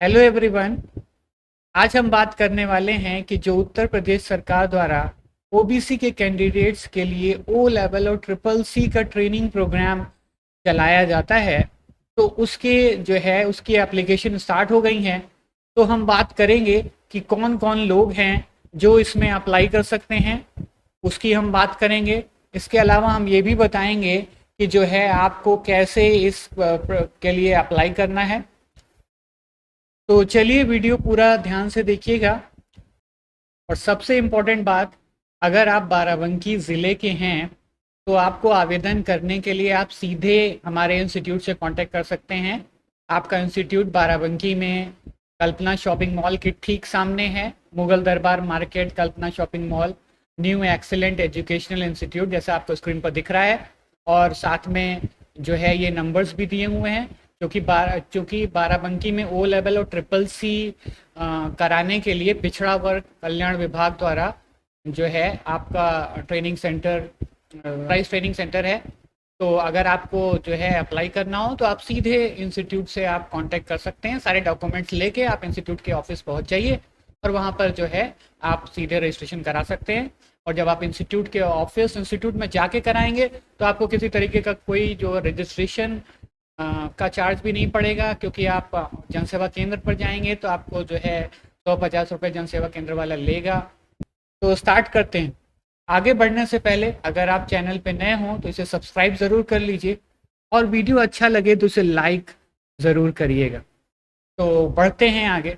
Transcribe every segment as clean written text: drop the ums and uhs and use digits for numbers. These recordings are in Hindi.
Hello everyone. आज हम बात करने वाले हैं कि जो उत्तर प्रदेश सरकार द्वारा ओबीसी के कैंडिडेट्स के लिए ओ लेवल और ट्रिपल सी का ट्रेनिंग प्रोग्राम चलाया जाता है, तो उसके जो है उसकी एप्लीकेशन स्टार्ट हो गई हैं। तो हम बात करेंगे कि कौन कौन लोग हैं जो इसमें अप्लाई कर सकते हैं, उसकी हम बात करेंगे। इसके अलावा हम ये भी बताएंगे कि जो है आपको कैसे इस के लिए अप्लाई करना है। तो चलिए वीडियो पूरा ध्यान से देखिएगा। और सबसे इम्पोर्टेंट बात, अगर आप बाराबंकी ज़िले के हैं तो आपको आवेदन करने के लिए आप सीधे हमारे इंस्टीट्यूट से कांटेक्ट कर सकते हैं। आपका इंस्टीट्यूट बाराबंकी में कल्पना शॉपिंग मॉल के ठीक सामने है। Mughal Darbar market, Kalpana shopping mall, new excellent educational institute जैसा आपको स्क्रीन पर दिख रहा है। और साथ में जो है ये नंबर्स भी दिए हुए हैं, क्योंकि बाराबंकी में ओ लेवल और ट्रिपल सी कराने के लिए पिछड़ा वर्ग कल्याण विभाग द्वारा जो है आपका training centre, price training centre है। तो अगर आपको जो है अप्लाई करना हो तो आप सीधे इंस्टीट्यूट से आप कांटेक्ट कर सकते हैं। सारे डॉक्यूमेंट्स लेके आप इंस्टीट्यूट के ऑफिस पहुंच जाइए और वहां पर जो है आप सीधे रजिस्ट्रेशन करा सकते हैं। और जब आप इंस्टीट्यूट में जाके कराएंगे तो आपको किसी तरीके का कोई जो रजिस्ट्रेशन का चार्ज भी नहीं पड़ेगा, क्योंकि आप जनसेवा केंद्र पर जाएंगे तो आपको जो है 150 रुपये जनसेवा केंद्र वाला लेगा। तो स्टार्ट करते हैं। आगे बढ़ने से पहले अगर आप चैनल पे नए हों तो इसे सब्सक्राइब ज़रूर कर लीजिए और वीडियो अच्छा लगे तो इसे लाइक ज़रूर करिएगा। तो बढ़ते हैं आगे।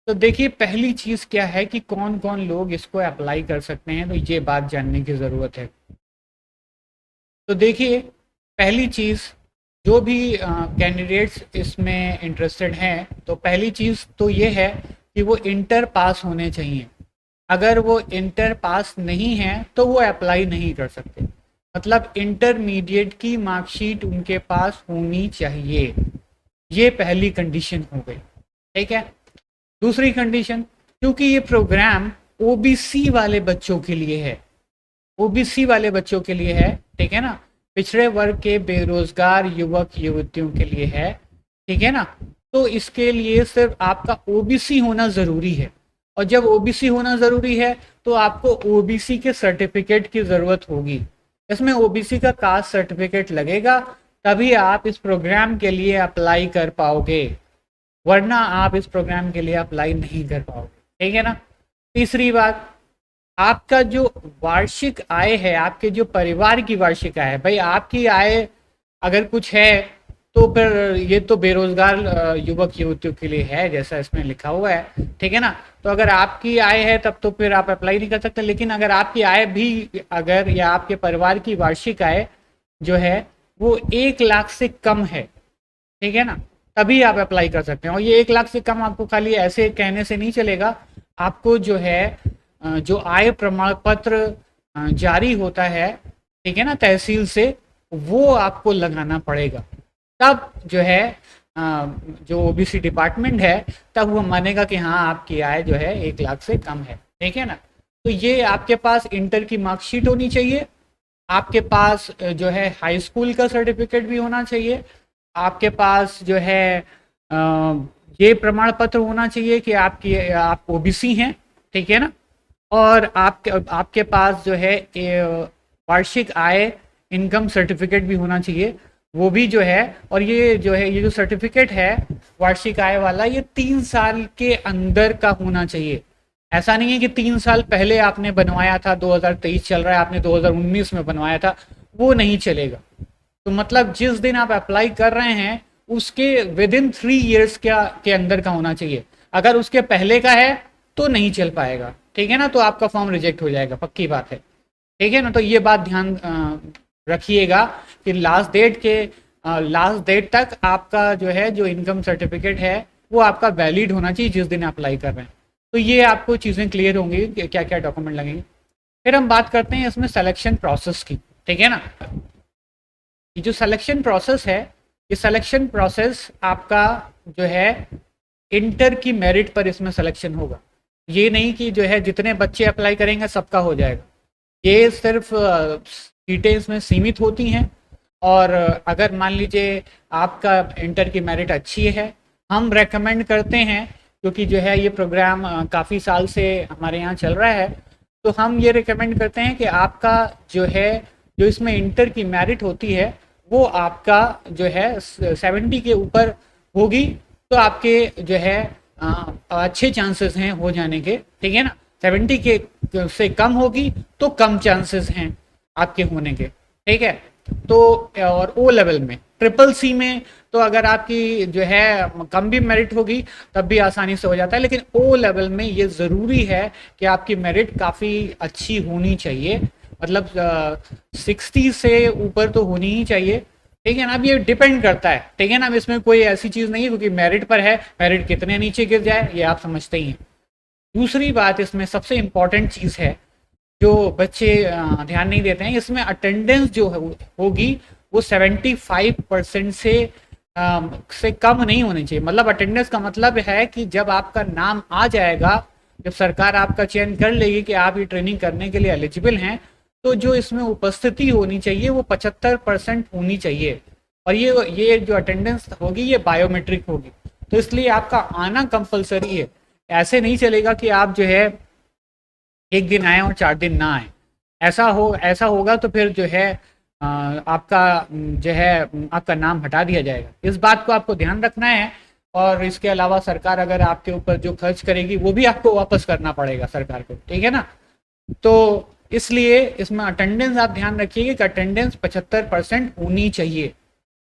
तो देखिए, पहली चीज़ क्या है कि कौन कौन लोग इसको अप्लाई कर सकते हैं, तो ये बात जानने की ज़रूरत है। तो देखिए, पहली चीज़, जो भी कैंडिडेट्स इसमें इंटरेस्टेड हैं तो पहली चीज़ तो ये है कि वो इंटर पास होने चाहिए। अगर वो इंटर पास नहीं है तो वो अप्लाई नहीं कर सकते। मतलब इंटरमीडिएट की मार्कशीट उनके पास होनी चाहिए। ये पहली कंडीशन हो गई, ठीक है। दूसरी कंडीशन, क्योंकि ये प्रोग्राम ओबीसी वाले बच्चों के लिए है, ओबीसी वाले बच्चों के लिए है, ठीक है ना, पिछड़े वर्ग के बेरोजगार युवक युवतियों के लिए है, ठीक है ना। तो इसके लिए सिर्फ आपका ओबीसी होना ज़रूरी है। और जब ओबीसी होना ज़रूरी है तो आपको ओबीसी के सर्टिफिकेट की ज़रूरत होगी। इसमें ओबीसी का कास्ट सर्टिफिकेट लगेगा, तभी आप इस प्रोग्राम के लिए अप्लाई कर पाओगे, वरना आप इस प्रोग्राम के लिए अप्लाई नहीं कर पाओगे, ठीक है ना। तीसरी बात, आपका जो वार्षिक आय है, आपके जो परिवार की वार्षिक आय है, भाई आपकी आय अगर कुछ है तो फिर ये तो बेरोजगार युवक युवतियों के लिए है जैसा इसमें लिखा हुआ है, ठीक है ना। तो अगर आपकी आय है तब तो फिर आप अप्लाई नहीं कर सकते। लेकिन अगर आपकी आय भी, अगर या आपके परिवार की वार्षिक आय जो है वो 1 लाख से कम है, ठीक है ना, तभी आप अप्लाई कर सकते हैं। और ये 1 लाख से कम आपको खाली ऐसे कहने से नहीं चलेगा, आपको जो है जो आय प्रमाण पत्र जारी होता है, ठीक है ना, तहसील से, वो आपको लगाना पड़ेगा। तब जो है जो ओबीसी डिपार्टमेंट है, तब वो मानेगा कि हाँ आपकी आय जो है 1 लाख से कम है, ठीक है ना। तो ये आपके पास इंटर की मार्कशीट होनी चाहिए, आपके पास जो है हाई स्कूल का सर्टिफिकेट भी होना चाहिए, आपके पास जो है ये प्रमाण पत्र होना चाहिए कि आप ओबीसी हैं, ठीक है ना। और आपके पास जो है वार्षिक आय इनकम सर्टिफिकेट भी होना चाहिए, वो भी जो है। और ये जो है, ये जो सर्टिफिकेट है वार्षिक आय वाला, ये 3 साल के अंदर का होना चाहिए। ऐसा नहीं है कि 3 साल पहले आपने बनवाया था, 2023 चल रहा है, आपने 2019 में बनवाया था, वो नहीं चलेगा। तो मतलब जिस दिन आप अप्लाई कर रहे हैं उसके विद इन 3 ईयर्स के अंदर का होना चाहिए। अगर उसके पहले का है तो नहीं चल पाएगा, ठीक है ना, तो आपका फॉर्म रिजेक्ट हो जाएगा, पक्की बात है, ठीक है ना। तो ये बात ध्यान रखिएगा कि लास्ट डेट तक आपका जो है जो इनकम सर्टिफिकेट है वो आपका वैलिड होना चाहिए जिस दिन अप्लाई कर रहे हैं। तो ये आपको चीज़ें क्लियर होंगी कि क्या क्या डॉक्यूमेंट लगेंगे। फिर हम बात करते हैं इसमें सिलेक्शन प्रोसेस की, ठीक है ना। ये जो सिलेक्शन प्रोसेस है, ये सिलेक्शन प्रोसेस आपका जो है इंटर की मेरिट पर इसमें सिलेक्शन होगा। ये नहीं कि जो है जितने बच्चे अप्लाई करेंगे सबका हो जाएगा, ये सिर्फ सीटें इसमें सीमित होती हैं। और अगर मान लीजिए आपका इंटर की मेरिट अच्छी है, हम रेकमेंड करते हैं, क्योंकि जो है ये प्रोग्राम काफ़ी साल से हमारे यहाँ चल रहा है, तो हम ये रिकमेंड करते हैं कि आपका जो है, जो इसमें इंटर की मेरिट होती है वो आपका जो है 70 के ऊपर होगी, तो आपके जो है अच्छे चांसेस हैं हो जाने के, ठीक है ना। 70 के से कम होगी तो कम चांसेस हैं आपके होने के, ठीक है। तो और ओ लेवल में, ट्रिपल सी में तो अगर आपकी जो है कम भी मेरिट होगी तब भी आसानी से हो जाता है, लेकिन ओ लेवल में ये ज़रूरी है कि आपकी मेरिट काफ़ी अच्छी होनी चाहिए, मतलब 60 से ऊपर तो होनी ही चाहिए, ठीक है ना। अब ये डिपेंड करता है, ठीक है ना। अब इसमें कोई ऐसी चीज़ नहीं है क्योंकि मेरिट पर है, मेरिट कितने नीचे गिर जाए ये आप समझते ही हैं। दूसरी बात इसमें सबसे इम्पॉर्टेंट चीज़ है जो बच्चे ध्यान नहीं देते हैं, इसमें अटेंडेंस जो होगी वो 75% से कम नहीं होनी चाहिए। मतलब अटेंडेंस का मतलब है कि जब आपका नाम आ जाएगा, जब सरकार आपका चयन कर लेगी कि आप ये ट्रेनिंग करने के लिए एलिजिबल हैं, तो जो इसमें उपस्थिति होनी चाहिए वो 75% होनी चाहिए। और ये जो अटेंडेंस होगी ये बायोमेट्रिक होगी, तो इसलिए आपका आना कंपलसरी है। ऐसे नहीं चलेगा कि आप जो है एक दिन आए और 4 दिन ना आए, ऐसा होगा तो फिर जो है आपका जो है आपका नाम हटा दिया जाएगा। इस बात को आपको ध्यान रखना है, और इसके अलावा सरकार अगर आपके ऊपर जो खर्च करेगी वो भी आपको वापस करना पड़ेगा सरकार को, ठीक है ना। तो इसलिए इसमें अटेंडेंस आप ध्यान रखिए कि अटेंडेंस 75% होनी चाहिए,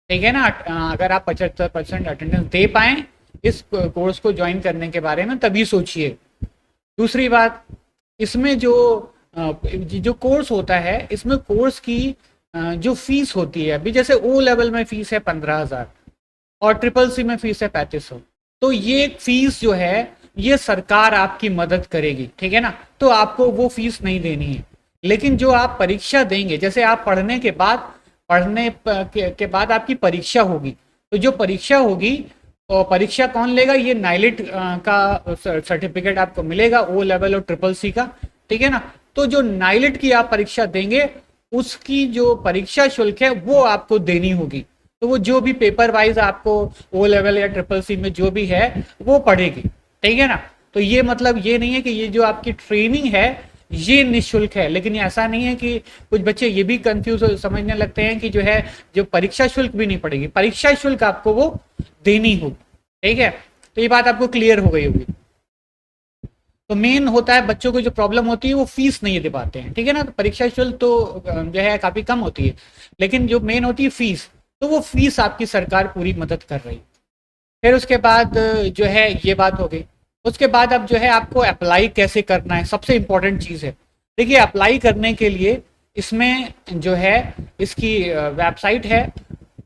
ठीक है ना। अगर आप 75% अटेंडेंस दे पाएँ इस कोर्स को ज्वाइन करने के बारे में तभी सोचिए। दूसरी बात, इसमें जो कोर्स होता है, इसमें कोर्स की जो फीस होती है, अभी जैसे ओ लेवल में फीस है 15,000 और ट्रिपल सी में फीस है 3500, तो ये फीस जो है ये सरकार आपकी मदद करेगी, ठीक है ना। तो आपको वो फीस नहीं देनी है, लेकिन जो आप परीक्षा देंगे, जैसे आप पढ़ने के बाद आपकी परीक्षा होगी, तो जो परीक्षा होगी, और परीक्षा कौन लेगा, ये नाइलिट का सर्टिफिकेट आपको मिलेगा ओ लेवल और ट्रिपल सी का, ठीक है ना। तो जो नाइलिट की आप परीक्षा देंगे उसकी जो परीक्षा शुल्क है वो आपको देनी होगी, तो वो जो भी पेपर वाइज आपको ओ लेवल या ट्रिपल सी में जो भी है वो पड़ेगी, ठीक है ना। तो ये मतलब ये नहीं है कि ये जो आपकी ट्रेनिंग है ये निःशुल्क है, लेकिन ऐसा नहीं है कि कुछ बच्चे ये भी कंफ्यूज समझने लगते हैं कि जो है जो परीक्षा शुल्क भी नहीं पड़ेगी, परीक्षा शुल्क आपको वो देनी होगी, ठीक है। तो ये बात आपको क्लियर हो गई होगी। तो मेन होता है बच्चों को जो प्रॉब्लम होती है वो फीस नहीं दे पाते हैं, ठीक है ना। तो परीक्षा शुल्क तो जो है काफ़ी कम होती है, लेकिन जो मेन होती है फीस, तो वो फीस आपकी सरकार पूरी मदद कर रही है। फिर उसके बाद जो है ये बात हो गई। उसके बाद अब जो है आपको अप्लाई कैसे करना है, सबसे इम्पोर्टेंट चीज़ है। देखिए अप्लाई करने के लिए इसमें जो है इसकी वेबसाइट है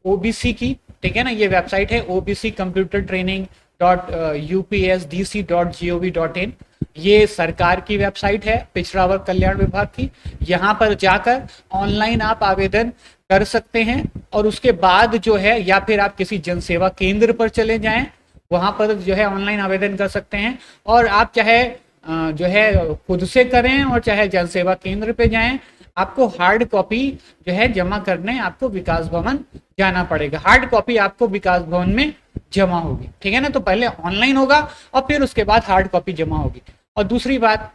ओबीसी की, ठीक है ना। ये वेबसाइट है obcomputertraining.upsdc.gov.in, ये सरकार की वेबसाइट है, पिछड़ा वर्ग कल्याण विभाग की। यहाँ पर जाकर ऑनलाइन आप आवेदन कर सकते हैं, और उसके बाद जो है या फिर आप किसी जनसेवा केंद्र पर चले जाएं, वहाँ पर जो है ऑनलाइन आवेदन कर सकते हैं। और आप चाहे जो है खुद से करें और चाहे जनसेवा केंद्र पे जाएं, आपको हार्ड कॉपी जो है जमा करने आपको विकास भवन जाना पड़ेगा। हार्ड कॉपी आपको विकास भवन में जमा होगी, ठीक है ना। तो पहले ऑनलाइन होगा और फिर उसके बाद हार्ड कॉपी जमा होगी। और दूसरी बात,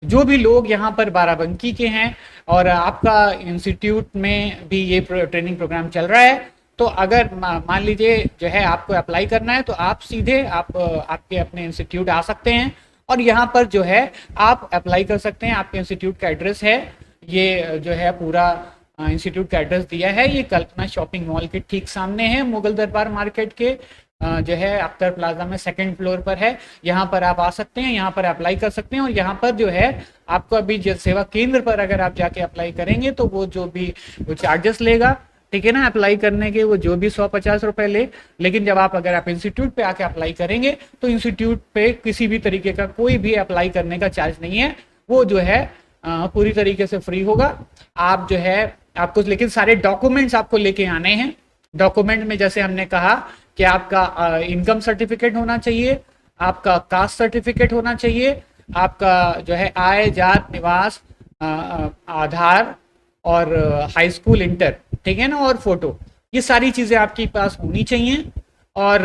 जो भी लोग यहाँ पर बाराबंकी के हैं और आपका इंस्टीट्यूट में भी ये ट्रेनिंग प्रोग्राम चल रहा है, तो अगर मान लीजिए जो है आपको अप्लाई करना है, तो आप सीधे आपके अपने इंस्टीट्यूट आ सकते हैं और यहाँ पर जो है आप अप्लाई कर सकते हैं। आपके इंस्टीट्यूट का एड्रेस है, ये जो है पूरा इंस्टीट्यूट का एड्रेस दिया है, ये कल्पना शॉपिंग मॉल के ठीक सामने है, मुगल दरबार मार्केट के जो है अख्तर प्लाजा में 2nd फ्लोर पर है। यहाँ पर आप आ सकते हैं, यहाँ पर अप्लाई कर सकते हैं। और यहाँ पर जो है आपको अभी सेवा केंद्र पर अगर आप जाके अप्लाई करेंगे तो वो जो भी वो चार्जेस लेगा, ठीक है ना, अप्लाई करने के वो जो भी 150 रुपए ले। लेकिन जब अगर आप इंस्टीट्यूट पे आके अप्लाई करेंगे तो इंस्टीट्यूट पे किसी भी तरीके का कोई भी अप्लाई करने का चार्ज नहीं है, वो जो है पूरी तरीके से फ्री होगा। आप जो है आपको लेकिन सारे डॉक्यूमेंट्स आपको लेके आने हैं। डॉक्यूमेंट में जैसे हमने कहा कि आपका इनकम सर्टिफिकेट होना चाहिए, आपका कास्ट सर्टिफिकेट होना चाहिए, आपका जो है आय जात निवास आधार और हाई स्कूल इंटर, ठीक है ना, और फोटो, ये सारी चीज़ें आपके पास होनी चाहिए। और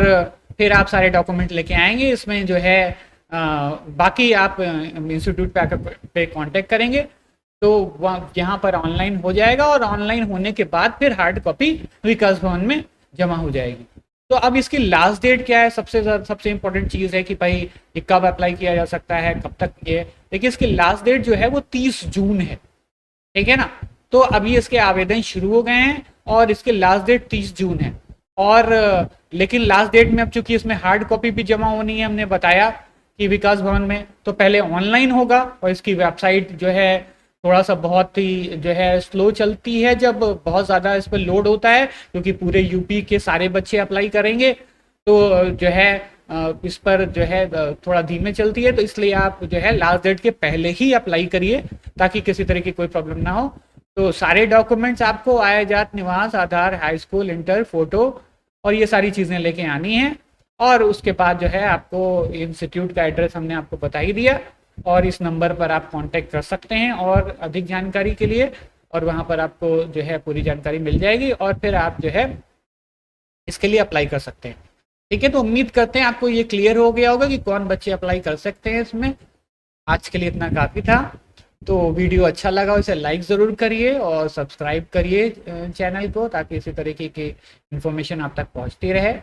फिर आप सारे डॉक्यूमेंट लेके आएंगे, इसमें जो है बाकी आप इंस्टीट्यूट पे आकर पे कांटेक्ट करेंगे तो यहाँ पर ऑनलाइन हो जाएगा, और ऑनलाइन होने के बाद फिर हार्ड कॉपी विकास भवन में जमा हो जाएगी। तो अब इसकी लास्ट डेट क्या है, सबसे इंपॉर्टेंट चीज़ है कि भाई ये कब अप्लाई किया जा सकता है, कब तक ये। देखिए इसकी लास्ट डेट जो है वो 30 जून है, ठीक है ना। तो अभी इसके आवेदन शुरू हो गए हैं और इसके लास्ट डेट 30 जून है। और लेकिन लास्ट डेट में अब चूंकि इसमें हार्ड कॉपी भी जमा होनी है, हमने बताया कि विकास भवन में, तो पहले ऑनलाइन होगा और इसकी वेबसाइट जो है थोड़ा सा बहुत ही जो है स्लो चलती है जब बहुत ज़्यादा इस पर लोड होता है, क्योंकि पूरे यूपी के सारे बच्चे अप्लाई करेंगे तो जो है इस पर जो है थोड़ा धीमे चलती है। तो इसलिए आप जो है लास्ट डेट के पहले ही अप्लाई करिए ताकि किसी तरह की कोई प्रॉब्लम ना हो। तो सारे डॉक्यूमेंट्स आपको आय जात निवास आधार हाई स्कूल इंटर फोटो और ये सारी चीज़ें लेके आनी है। और उसके बाद जो है आपको इंस्टीट्यूट का एड्रेस हमने आपको बता ही दिया, और इस नंबर पर आप कांटेक्ट कर सकते हैं और अधिक जानकारी के लिए, और वहाँ पर आपको जो है पूरी जानकारी मिल जाएगी और फिर आप जो है इसके लिए अप्लाई कर सकते हैं। ठीक है, तो उम्मीद करते हैं आपको ये क्लियर हो गया होगा कि कौन बच्चे अप्लाई कर सकते हैं इसमें। आज के लिए इतना काफ़ी था। तो वीडियो अच्छा लगा इसे लाइक ज़रूर करिए और सब्सक्राइब करिए चैनल को, ताकि इसी तरीके की इन्फॉर्मेशन आप तक पहुंचती रहे।